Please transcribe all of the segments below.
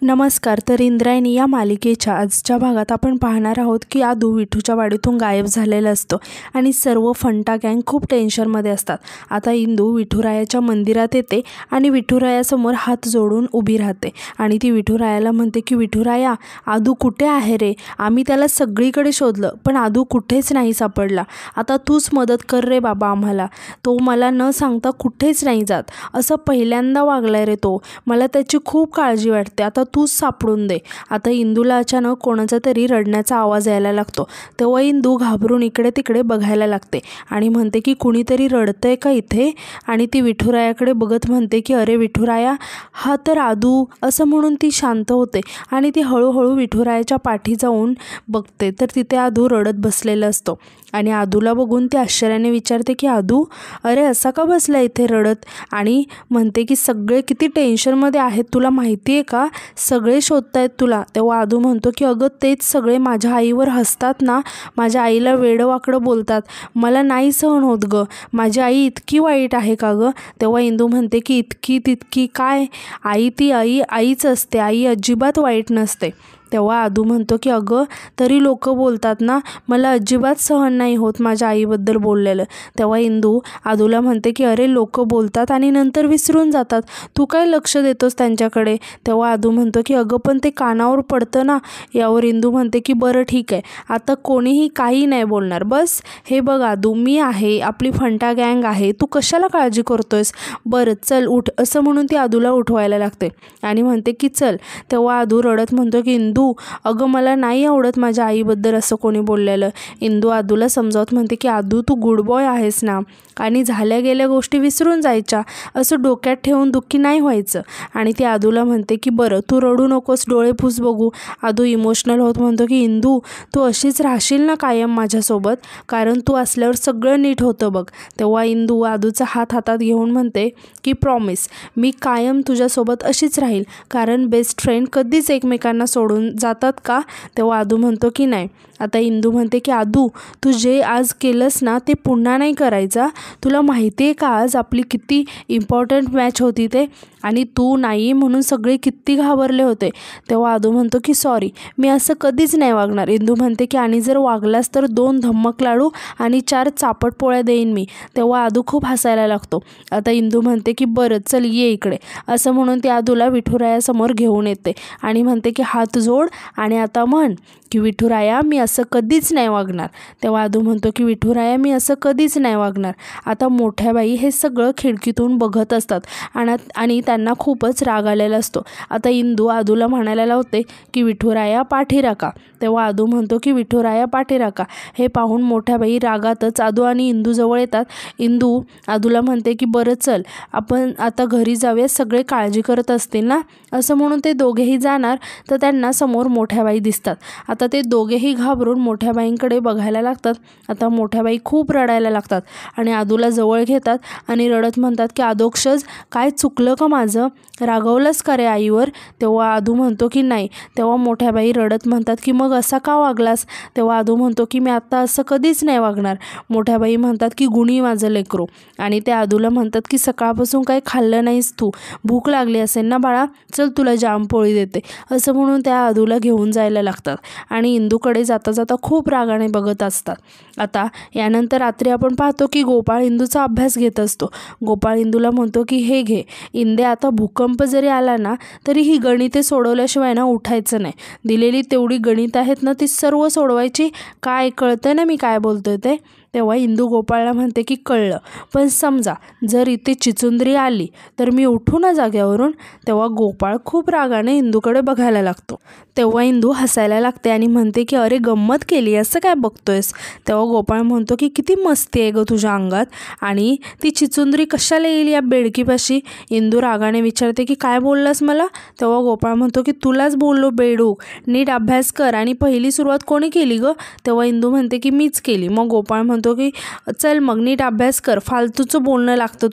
नमस्कार. तर इंद्रायणी या मालिकेच्या आजच्या भागात आपण पाहणार आहोत की आदू विठूच्या वाडीतून गायब झालेला असतो आणि सर्व फंटा गँग खूप टेन्शनमध्ये असतात. आता इंदू विठुरायाच्या मंदिरात येते आणि विठुरायासमोर हात जोडून उभी राहते आणि ती विठुरायाला म्हणते की विठुराया, आदू कुठे आहे रे? आम्ही त्याला सगळीकडे शोधलं पण आदू कुठेच नाही सापडला. आता तूच मदत कर रे बाबा आम्हाला. तो मला न सांगता कुठेच नाही जात. असं पहिल्यांदा वागलाय रे तो. मला त्याची खूप काळजी वाटते. आता तूच सापडून दे. आता इंदूला अचानक कोणाचा तरी रडण्याचा आवाज यायला लागतो. तेव्हा इंदू घाबरून इकडे तिकडे बघायला लागते आणि म्हणते की कुणीतरी रडतंय का इथे? आणि ती विठुरायाकडे बघत म्हणते की अरे विठुराया, हा तर आदू. असं म्हणून ती शांत होते आणि ती हळूहळू विठुरायाच्या पाठी जाऊन बघते तर तिथे आदू रडत बसलेला असतो आणि आदूला बघून ती आश्चर्याने विचारते की आदू, अरे असा का बसला इथे रडत? आणि म्हणते की सगळे किती टेन्शनमध्ये आहेत तुला माहिती आहे का? सगळे शोधतायत तुला. तेव्हा आदू म्हणतो की अगं तेच सगळे माझ्या आईवर हसतात ना, माझ्या आईला वेडंवाकडं बोलतात. मला नाही सहन होत गं. माझी आई इतकी वाईट आहे का गं? तेव्हा इंदू म्हणते की इतकी तितकी काय? आई ती आईच असते. आई अजिबात वाईट नसते. तेव्हा आदू म्हणतो की अगं तरी लोक बोलतात ना, मला अजिबात सहन नाही होत माझ्या आईबद्दल बोललेलं. तेव्हा इंदू आदूला म्हणते की अरे लोक बोलतात आणि नंतर विसरून जातात. तू काय लक्ष देतोस त्यांच्याकडे? तेव्हा आदू म्हणतो की अगं पण ते कानावर पडतं ना. यावर इंदू म्हणते की बरं ठीक आहे, आता कोणीही काही नाही बोलणार. बस हे बघ आदू, मी आहे, आपली फंटा गँग आहे, तू कशाला काळजी करतोयस? बरं चल उठ. असं म्हणून ती आदूला उठवायला लागते आणि म्हणते की चल. तेव्हा आदू रडत म्हणतो की इंदू, अगं मला नाही आवडत माझ्या आईबद्दल असं कोणी बोललेलं. इंदू आदूला समजावत म्हणते की आदू तू गुड बॉय आहेस ना आणि झाल्या गेल्या गोष्टी विसरून जायच्या. असं डोक्यात ठेवून दुःखी नाही व्हायचं. आणि ती आदूला म्हणते की बरं तू रडू नकोस, डोळे पुस बघू. आदू इमोशनल होत म्हणतो की इंदू तू अशीच राहशील ना कायम माझ्यासोबत? कारण तू असल्यावर सगळं नीट होतं बघ. तेव्हा इंदू आदूचा हात हातात घेऊन म्हणते की प्रॉमिस, मी कायम तुझ्यासोबत अशीच राहील. कारण बेस्ट फ्रेंड कधीच एकमेकांना सोडून जातात का? तेव्हा आदू म्हणतो की नाही. आता इंदू म्हणते की आदू तू जे आज केलंस ना ते पुन्हा नाही करायचा. तुला माहिती आहे का आज आपली किती इम्पॉर्टंट मॅच होती ते, आणि तू नाही म्हणून सगळे किती घाबरले होते. तेव्हा आदू म्हणतो की सॉरी, मी असं कधीच नाही वागणार. इंदू म्हणते की आणि जर वागलास तर 2 धम्मक लाडू आणि 4 चापट पोळ्या देईन मी. तेव्हा आदू खूप हसायला लागतो. आता इंदू म्हणते की बरं चल ये इकडे. असं म्हणून ती आदूला विठुरायासमोर घेऊन येते आणि म्हणते की हात जोड आणि आता म्हण की विठुराया मी असं कधीच नाही वागणार. तेव्हा आदू म्हणतो की विठुराया मी असं कधीच नाही वागणार. आता मोठ्या बाई हे सगळं खिडकीतून बघत असतात आणि त्यांना खूपच राग आलेला असतो. आता इंदू आदूला म्हणायला लावते की विठुराया पाठी राखा. तेव्हा आदू म्हणतो की विठुराया पाठी राखा. हे पाहून मोठ्या बाई रागातच आदू आणि इंदू जवळ येतात. इंदू आदूला म्हणते की बरं चल आपण आता घरी जाऊया, सगळे काळजी करत असतील ना. असं म्हणून ते दोघेही जाणार तर त्यांना समोर मोठ्या बाई दिसतात. आता ते दोघेही घाबरून मोठ्या बाईंकडे बघायला लागतात. आता मोठ्या बाई खूप रडायला लागतात आणि आदूला जवळ घेतात आणि रडत म्हणतात की अधोक्षज काय चुकलं का माझं? रागवलंस का रे आईवर? तेव्हा आदू म्हणतो की नाही. तेव्हा मोठ्या बाई रडत म्हणतात की मग असा का वागलास? तेव्हा आदू म्हणतो की मी आता असं कधीच नाही वागणार. मोठ्या बाई म्हणतात की गुणी माझं लेकरू. आणि ते आदूला म्हणतात की सकाळपासून काही खाल्लं नाहीस तू, भूक लागली असेल ना बाळा, चल तुला जामपोळी देते. असं म्हणून त्या आदूला घेऊन जायला लागतात आणि इंदूकडे जाता जाता खूप रागाने बघत असतात. आता यानंतर रात्री आपण पाहतो की गोपाळ इंदूचा अभ्यास घेत असतो. गोपाळ इंदूला म्हणतो की हे घे इंदे, आता भूकंप जरी आला ना तरी ही गणिते सोडवल्याशिवाय ना उठायचं नाही. दिलेली तेवढी गणित आहेत ना ती सर्व सोडवायची. काय कळतं ना मी काय बोलतोय ते? तेव्हा इंदू गोपाळला म्हणते की कळलं, पण समजा जर इथे चिचुंद्री आली तर मी उठू ना जाग्यावरून? तेव्हा गोपाळ खूप रागाने इंदूकडे बघायला लागतो. तेव्हा इंदू हसायला लागते आणि म्हणते की अरे गंमत केली, असं काय बघतोयस? तेव्हा गोपाळ म्हणतो की किती मस्ती आहे गं तुझ्या अंगात, आणि ती चिचुंद्री कशाला येईल या बेडकीपाशी? इंदू रागाने विचारते की काय बोललास मला? तेव्हा गोपाळ म्हणतो की तुलाच बोललो बेडूक, नीट अभ्यास कर. आणि पहिली सुरुवात कोणी केली गं? तेव्हा इंदू म्हणते की मीच केली. मग गोपाळ म्हणतो की चल मग नीट अभ्यास कर, फालतूचं बोलणं लागतं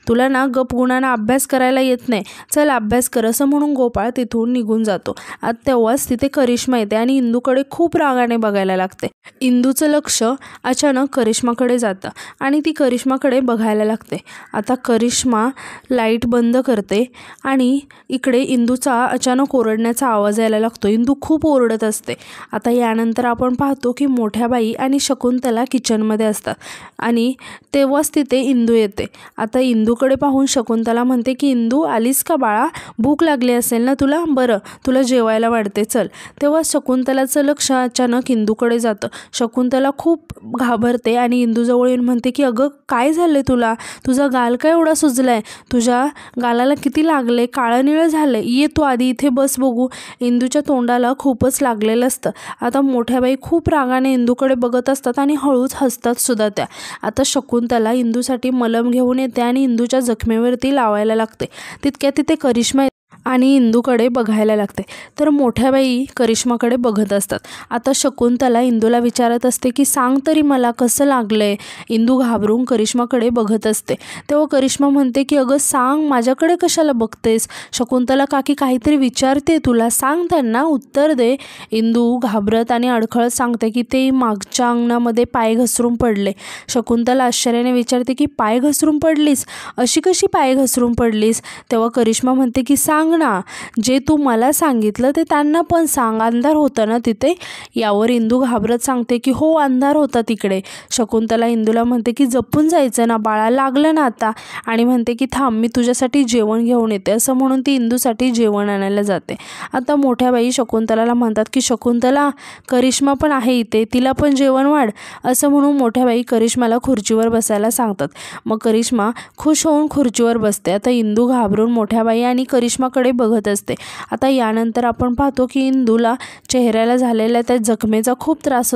तुला ना गपगुणानं अभ्यास करायला येत नाही, चल अभ्यास कर असं म्हणून गोपाळ तिथून निघून जातो. तेव्हाच तिथे करिश्मा येते आणि इंदूकडे खूप रागाने बघायला लागते. इंदूचं लक्ष अचानक करिश्माकडे जातं आणि ती करिश्माकडे बघायला लागते. आता करिश्मा लाईट बंद करते आणि इकडे इंदूचा अचानक ओरडण्याचा आवाज यायला लागतो. इंदू खूप ओरडत असते. आता यानंतर आपण पाहतो की मोठ्या बाई आणि शकुंतला किचनमध्ये असतात आणि तेव्हाच तिथे इंदू येते. आता इंदूकडे पाहून शकुंतला म्हणते की इंदू आलीस का बाळा, भूक लागली असेल ना तुला, बरं तुला जेवायला वाढते चल. तेव्हा शकुंतलाचं लक्ष अचानक इंदूकडे जातं. शकुंतला खूप घाबरते आणि इंदूजवळ येऊन म्हणते की अगं काय झालं तुला, तुझा गाल काय एवढा सुजलाय, तुझ्या गालाला किती लागले, काळं निळं झालंय, ये तू आधी इथे बस बघू. इंदूच्या तोंडाला खूपच लागलेलं असतं. आता मोठ्या बाई खूप रागाने इंदूकडे बघत असतात आणि हळूच हसतात सुद्धा त्या. आता शकुंतला इंदूसाठी मलम घेऊन येते आणि इंदूच्या जखमेवरती लावायला लागते. तितक्या तिथे करिश्मा आणि इंदूकडे बघायला लागते. तर मोठ्या बाई करिश्माकडे बघत असतात. आता शकुंतला इंदूला विचारत असते की सांग तरी मला कसं लागलंय. इंदू घाबरून करिश्माकडे बघत असते. तेव्हा करिश्मा म्हणते की अगं सांग, माझ्याकडे कशाला बघतेस, शकुंतला काकी काहीतरी विचारते तुला, सांग त्यांना उत्तर दे. इंदू घाबरत आणि अडखळत सांगते की ते मागच्या अंगणामध्ये पाय घसरून पडले. शकुंतला आश्चर्याने विचारते की पाय घसरून पडलीस, अशी कशी पाय घसरून पडलीस. तेव्हा करिश्मा म्हणते की सांग ना, जे तू मला सांगितलं ते त्यांना पण सांग, अंधार होता ना तिथे. यावर इंदू घाबरत सांगते की हो अंधार होता तिकडे. शकुंतला इंदूला म्हणते की जपून जायचं ना बाळा, लागलं ना आता, आणि म्हणते की थांब मी तुझ्यासाठी जेवण घेऊन येते. असं म्हणून ती इंदूसाठी जेवण आणायला जाते. आता मोठ्या बाई शकुंतलाला म्हणतात की शकुंतला करिश्मा पण आहे इथे, तिला पण जेवण वाढ. असं म्हणून मोठ्या बाई करिश्माला खुर्चीवर बसायला सांगतात. मग करिश्मा खुश होऊन खुर्चीवर बसते. आता इंदू घाबरून मोठ्या बाई आणि करिश्माकडे बघत असते. आता यानंतर आपण पाहतो की इंदूला चेहऱ्याला झालेल्या त्या जखमेचा खूप त्रास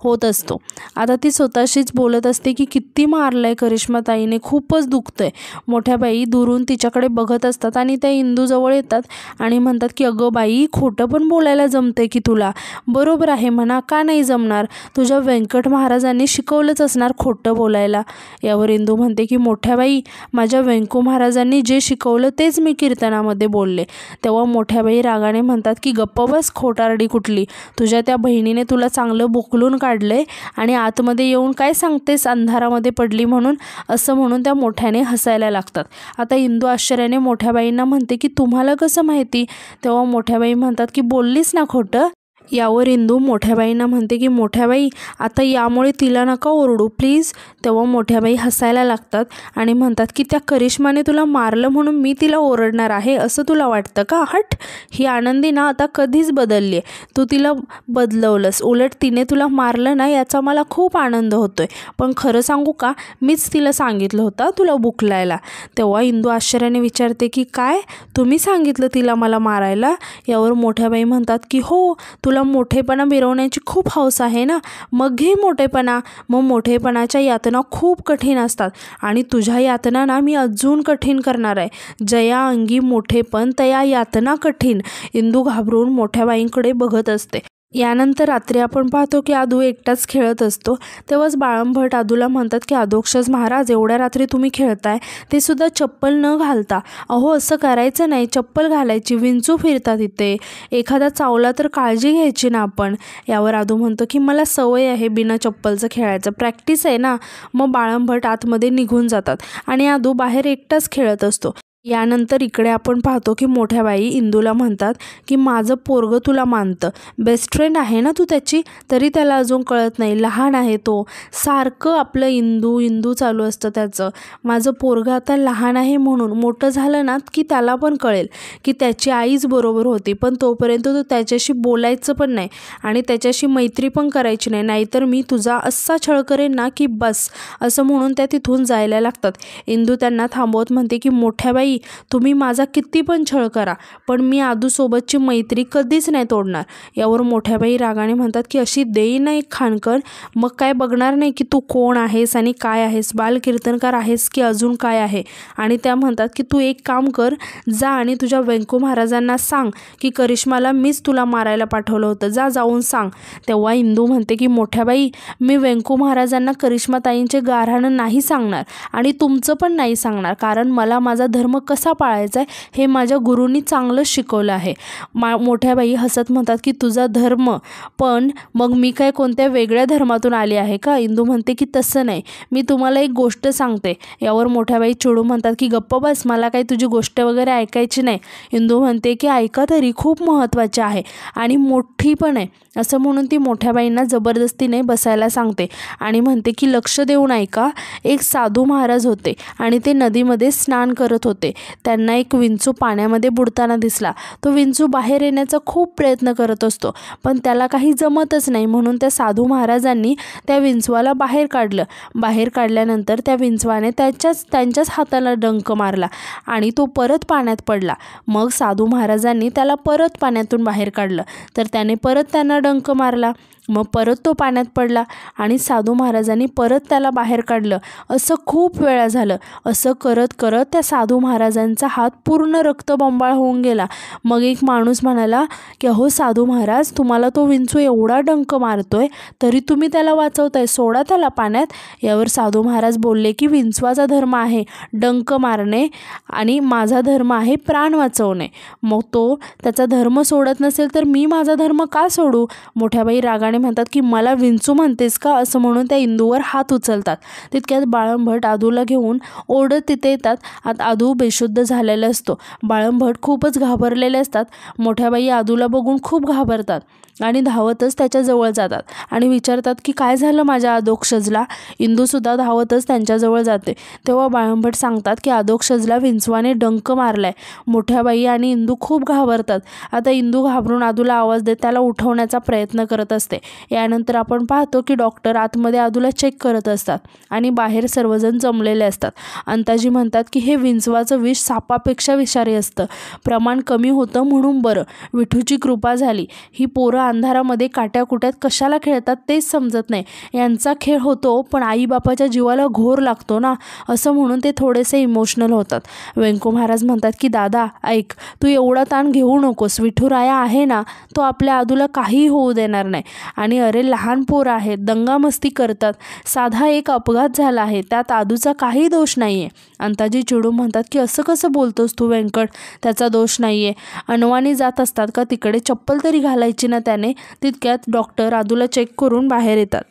होत असतो. आता ती स्वतःशीच बोलत असते की किती मारलंय करिश्मा ताईने, खूपच दुखतंय. मोठ्या बाई दुरून तिच्याकडे बघत असतात आणि त्या इंदूजवळ येतात आणि म्हणतात की अगं बाई खोटं पण बोलायला जमते की तुला, बरोबर आहे म्हणा, का नाही जमणार, तुझ्या व्यंकट महाराजांनी शिकवलंच असणार खोटं बोलायला. यावर इंदू म्हणते की मोठ्या बाई माझ्या व्यंकू महाराजांनी जे शिकवलं तेच मी कीर्तनामध्ये बोलले. तेव्हा मोठ्या बाई रागाने म्हणतात की गप्प बस खोटारडी कुठली, तुझ्या त्या बहिणीने तुला चांगलं बोकलून काढलंय आणि आतमध्ये येऊन काय सांगतेस अंधारामध्ये पडली म्हणून. असं म्हणून त्या मोठ्याने हसायला लागतात. आता इंदू आश्चर्याने मोठ्या बाईंना म्हणते की तुम्हाला कसं माहिती. तेव्हा मोठ्या बाई म्हणतात की बोललीस ना खोटं. यावर इंदू मोठ्या बाईंना म्हणते की मोठ्या बाई आता यामुळे तिला नका ओरडू प्लीज. तेव्हा मोठ्या बाई हसायला लागतात आणि म्हणतात की त्या करिश्माने तुला मारलं म्हणून मी तिला ओरडणार आहे असं तुला वाटतं का. हट, ही आनंदी ना आता कधीच बदलली आहे, तू तिला बदलवलंस, उलट तिने तुला मारलं ना याचा मला खूप आनंद होतोय. पण खरं सांगू का, मीच तिला सांगितलं होतं तुला बुकलायला. तेव्हा इंदू आश्चर्याने विचारते की काय, तुम्ही सांगितलं तिला मला मारायला. यावर मोठ्या बाई म्हणतात की हो, तुला मोठेपणा मिरवण्याची खूप हौस आहे ना, मग घे मोठेपणा. मग मोठेपणाच्या यातना खूप कठीण असतात आणि तुझ्या यातना ना मी अजून कठीण करणार आहे. जया अंगी मोठेपण तया यातना कठीण. इंदू घाबरून मोठ्या बाईंकडे बघत असते. यानंतर रात्री आपण पाहतो की आदू एकटाच खेळत असतो. तेव्हाच बाळंभट आदूला म्हणतात की अधोक्षज महाराज एवढ्या रात्री तुम्ही खेळताय, ते सुद्धा चप्पल न घालता. अहो असं करायचं नाही, चप्पल घालायची, विंचू फिरतात इथे, एखादा चावला तर काळजी घ्यायची ना आपण. यावर आदू म्हणतो की मला सवय आहे बिना चप्पलचं खेळायचं, प्रॅक्टिस आहे ना. मग बाळंभट आतमध्ये निघून जातात आणि आदू बाहेर एकटाच खेळत असतो. यानंतर इकडे आपण पाहतो की मोठ्या बाई इंदूला म्हणतात की माझं पोरगं तुला मानतं, बेस्ट फ्रेंड आहे ना तू त्याची, तरी त्याला अजून कळत नाही, लहान आहे तो, सारखं आपलं इंदू चालू असतं त्याचं. माझं पोरगं आता लहान आहे म्हणून, मोठं झालं ना की त्याला पण कळेल की त्याची आईच बरोबर होती, पण तोपर्यंत तो त्याच्याशी बोलायचं पण नाही आणि त्याच्याशी मैत्री पण करायची नाही, नाहीतर मी तुझा असा छळ करेन ना की बस. असं म्हणून त्या तिथून जायला लागतात. इंदू त्यांना थांबवत म्हणते की मोठ्या बाई मोठ्याबाई, तुम्ही माझा किती पण छळ करा, पण मी आदूसोबतची मैत्री कधीच नाही तोडणार. यावर मोठ्याबाई रागाने म्हणतात की अशी देई नाही खानकर, मग काय बघणार नाही की तू कोण आहेस आणि काय आहेस, बालकीर्तनकार आहेस की अजून काय आहे. आणि त्या म्हणतात की तू एक काम कर, जा आणि तुझ्या व्यंकू महाराजांना सांग की करिश्माला मीच तुला मारायला पाठवलं होतं, जा जाऊन सांग. तेव्हा इंदू म्हणते की मोठ्याबाई, मी व्यंकू महाराजांना करिश्माताईंचे गाऱ्हाण नाही सांगणार आणि तुमचं पण नाही सांगणार, कारण मला माझा धर्म कसा पाळायचा आहे हे माझ्या गुरूंनी चांगलं शिकवलं आहे. मोठ्याबाई हसत म्हणतात की तुझा धर्म, पण मग मी काय कोणत्या वेगळ्या धर्मातून आली आहे का. इंदू म्हणते की तसं नाही, मी तुम्हाला एक गोष्ट सांगते. यावर मोठ्याबाई चिडून म्हणतात की गप्प बस, मला काही तुझी गोष्ट वगैरे ऐकायची नाही. इंदू म्हणते की ऐका तरी, खूप महत्त्वाचे आहे आणि मोठी पण आहे. असं म्हणून ती मोठ्याबाईंना जबरदस्तीने बसायला सांगते आणि म्हणते की लक्ष देऊन ऐका. एक साधू महाराज होते आणि ते नदीमध्ये स्नान करत होते. त्यांना एक विंचू पाण्यामध्ये बुडताना दिसला. तो विंचू बाहेर येण्याचा खूप प्रयत्न करत असतो, पण त्याला काही जमतच नाही. म्हणून त्या साधू महाराजांनी त्या विंचवाला बाहेर काढलं. बाहेर काढल्यानंतर त्या विंचवाने त्यांच्याच हाताला डंक मारला आणि तो परत पाण्यात पडला. मग साधू महाराजांनी त्याला परत पाण्यातून बाहेर काढलं, तर त्याने परत त्यांना डंक मारला. मग परत तो पाण्यात पडला आणि साधू महाराजांनी परत त्याला बाहेर काढलं. असं खूप वेळा झालं. असं करत करत त्या साधू महाराजांचा हात पूर्ण रक्तबंबाळ होऊन गेला. मग एक माणूस म्हणाला की अहो साधू महाराज, तुम्हाला तो विंचू एवढा डंक मारतोय तरी तुम्ही त्याला वाचवताय, सोडा त्याला पाण्यात. यावर साधू महाराज बोलले की विंचवाचा धर्म आहे डंक मारणे आणि माझा धर्म आहे प्राण वाचवणे. मग तो त्याचा धर्म सोडत नसेल तर मी माझा धर्म का सोडू. मोठ्याबाई रागाने म्हणतात की मला विंचू म्हणतेस का, असं म्हणून त्या इंदूवर हात उचलतात. तितक्यात बाळंभट आदूला घेऊन ओढत तिथे येतात. आता आदू बेशुद्ध झालेला असतो. बाळंभट खूपच घाबरलेले असतात. मोठ्याबाई आदूला बघून खूप घाबरतात आणि धावतच त्याच्याजवळ जातात आणि विचारतात की काय झालं माझ्या अधोक्षजला. इंदूसुद्धा धावतच त्यांच्याजवळ जाते. तेव्हा बाळंभट सांगतात की अधोक्षजला विंचवाने डंक मारलाय. मोठ्याबाई आणि इंदू खूप घाबरतात. आता इंदू घाबरून आदूला आवाज देत त्याला उठवण्याचा प्रयत्न करत असते. यानंतर आपण पाहतो की डॉक्टर आतमध्ये आदूला चेक करत असतात आणि बाहेर सर्वजण जमलेले असतात. अंताजी म्हणतात की हे विंचवाचं विष सापापेक्षा विषारी असतं, प्रमाण कमी होतं म्हणून बरं. विठूची कृपा झाली. ही पोरं अंधारामध्ये काट्याकुट्यात कशाला खेळतात तेच समजत नाही. यांचा खेळ होतो पण आईबापाच्या जीवाला घोर लागतो ना, असं म्हणून ते थोडेसे इमोशनल होतात. व्यंकू महाराज म्हणतात की दादा ऐक, तू एवढा ताण घेऊ नकोस. विठुराया आहे ना, तो आपल्या आदूला काही होऊ देणार नाही. आणि अरे लहान पोरं आहेत, दंगामस्ती करतात, साधा एक अपघात झाला आहे, त्यात आदूचा काही दोष नाही आहे. अंताजी चिडून म्हणतात की असं कसं बोलतोस तू व्यंकट, त्याचा दोष नाही आहे. अनवाणी जात असतात का तिकडे, चप्पल तरी घालायची ना त्याने. तितक्यात डॉक्टर आदूला चेक करून बाहेर येतात.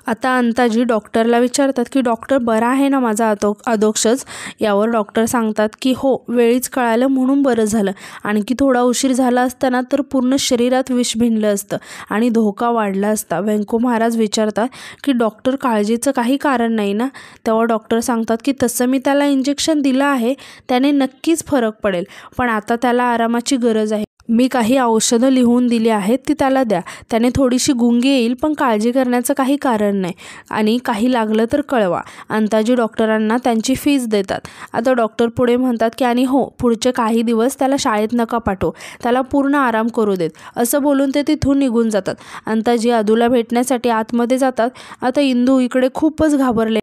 आता अंताजी डॉक्टरला विचारतात की डॉक्टर बरा आहे ना माझा अधोक्षज. यावर डॉक्टर सांगतात की हो, वेळीच कळालं म्हणून बरं झालं, आणखी थोडा उशीर झाला असताना तर पूर्ण शरीरात विष भिनलं असतं आणि धोका वाढला असता. व्यंकू महाराज विचारतात की डॉक्टर काळजीचं काही कारण नाही ना. तेव्हा डॉक्टर सांगतात की तसं मी त्याला इंजेक्शन दिलं आहे, त्याने नक्कीच फरक पडेल, पण आता त्याला आरामाची गरज आहे. मी काही औषधं लिहून दिली आहेत, ती त्याला द्या. त्याने थोडीशी गुंगी येईल पण काळजी करण्याचं काही कारण नाही आणि काही लागलं तर कळवा. अंताजी डॉक्टरांना त्यांची फीस देतात. आता डॉक्टर पुढे म्हणतात की आणि हो, पुढचे काही दिवस त्याला शाळेत नका पाठवू, त्याला पूर्ण आराम करू देत. असं बोलून ते तिथून निघून जातात. अंताजी आदूला भेटण्यासाठी आतमध्ये जातात. आता इंदू इकडे खूपच घाबरले